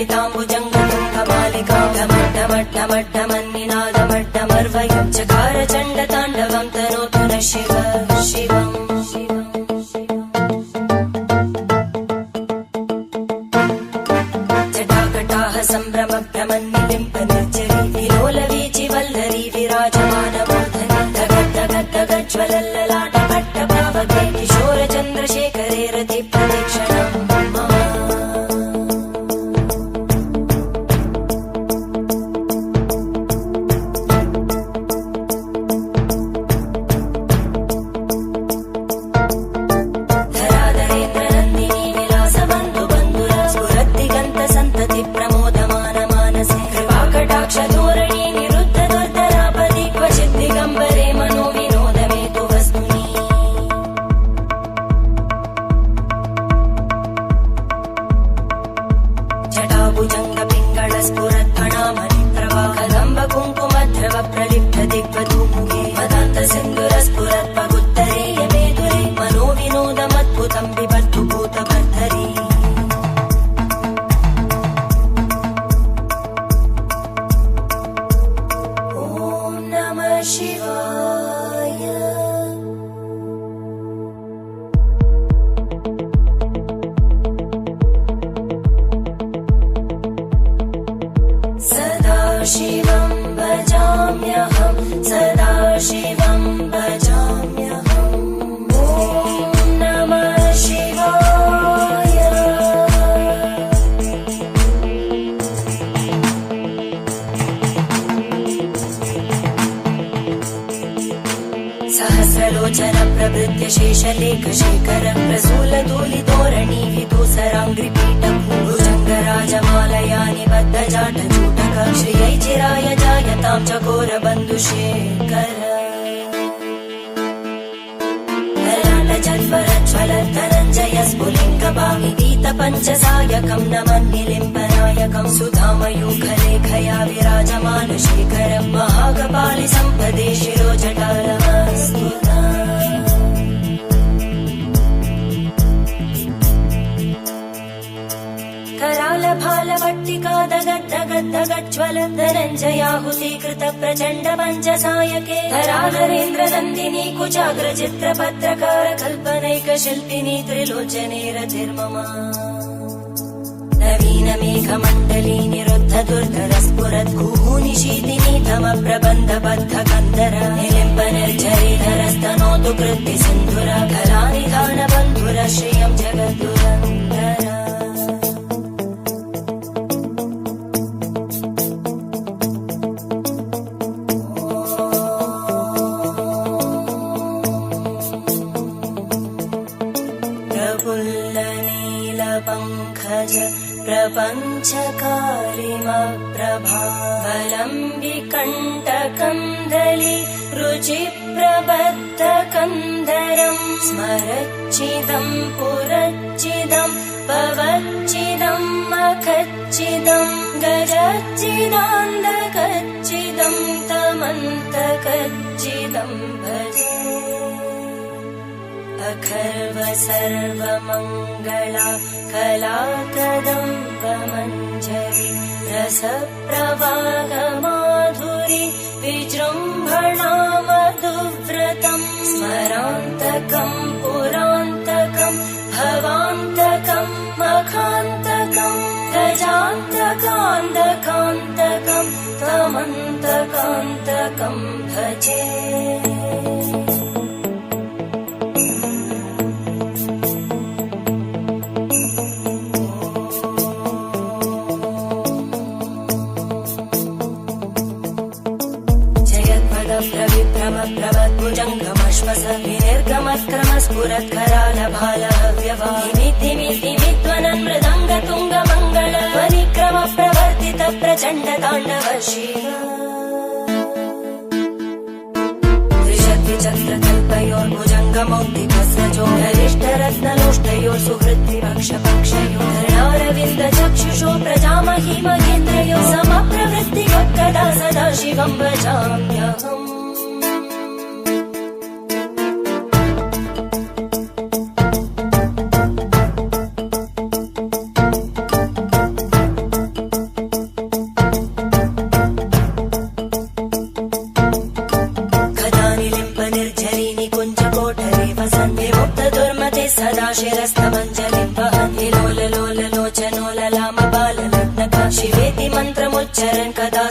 ललिताम्बुजङ्गतुङ्गमालिकामट्टमट्टमट्टमन्निनादमट्टमर्वयं चकार चण्डताण्डवं तनोतु न शिव शिवम् जटाकटाः सम्भ्रमभ्रमन्निलिम्प निर्जरी विलोलवीचि वल्लरी विराजमानमूर्धनि धगद्धगद्धगज्ज्वलल्ललाटपट्टप्रावके किशोरचन्द्रशेखरे रतिप्रदक्षिणम् शिवं भजाम्यहं सदा शिवं भजाम्यहम् ॐ नमः शिवाय सहस्रलोचन प्रभृत्य शेषलेखशेखर प्रसूलतूलितोरणी विदूसराङ्घ्रिपीठभूभुजङ्गराजमालया निबद्धजाटजूटक श्रियै चिराय जायतां चकोरबन्धुशेखर ललाटजल्परज्ज्वलद्धनञ्जय स्फुलिङ्गपाविदीतपञ्चसायकं नमन्निलिम्पनायकं सुधामयूखलेखया विराजमानशेखरं महाकपालि सम्पदे शिरोजटालमस्तुता करालभालवट्टिका दगद्धगद्धगज्ज्वल धनञ्जयाहुतीकृत प्रचण्ड पञ्चसायके धराधरेन्द्रनन्दिनी कुचाग्रचित्रपत्रकार कल्पनैकशिल्पिनी त्रिलोचने रतिर्मम नवीनमेघमण्डली निरुद्ध दुर्धरस्फुरद्गूनिशीतिनी तमप्रबन्धबद्धकन्धर निलिम्पनिर्झरीधरस्तनोतु कृत्तिसिन्धुर कलानिधानबन्धुर श्रियं जगद्दुरन्धर प्रफुल्लनीलपङ्कज प्रपञ्चकारिमप्रभावलम्बिकण्टकन्दली रुचिप्रबद्धकन्धरं स्मरच्चिदं पुरच्चिदं पवच्चिदं मखच्चिदं गजच्चिदान्धकच्चिदं तमन्तकच्चिदं भजे अखर्व सर्वमङ्गला कलाकदम्बमञ्जरी रसप्रवाहमाधुरी विजृम्भणा मधुव्रतं स्मरान्तकं पुरान्तकं भवान्तकं मखान्तकं गजान्तकान्तकान्तकं तमन्तकान्तकं भजे प्रभद्भुजङ्गमश्वस विनिर्गमत्क्रमस्फुरत्करालभालहव्यवाहिमिद्धिमिद्धिमिध्वनन् मृदङ्गतुङ्गमङ्गल परिक्रम प्रवर्तित प्रचण्डताण्डव शिव त्रिशक्तिचक्रकल्पयोर्भुजङ्गमौक्तिकस्रजो गरिष्ठरत्नलोष्टयोः सुहृद्विपक्षपक्षयोः धरणारविन्दचक्षुषो प्रजामहि महेन्द्रयोः समप्रवृत्तिवक्कदा सदा शिवं भजाम्यहम् शिवेति मन्त्रमुच्चरन् कदा